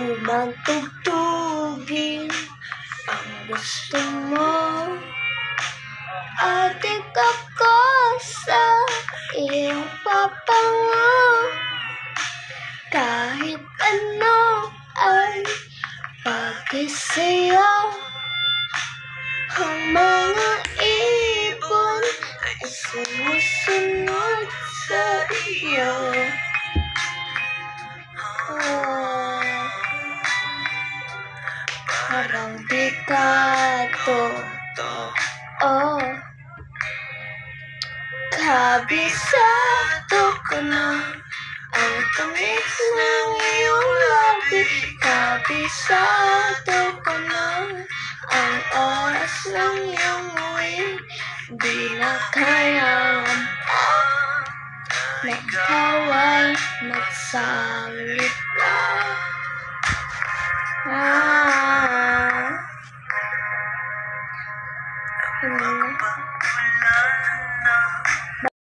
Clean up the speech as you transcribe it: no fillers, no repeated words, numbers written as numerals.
Unang tugtugin ang gusto mo at ako sa iyong papango. Kahit ano ay pag-isayo, ang mga ibon ay sumusunod sa iyo. Parang bikato, oh, kabisado ko na ang tamis ng iyong labi. Kabisado ko na ang oras ng iyong uwi. Di na kailangan pa na ikaw ay magsalit na.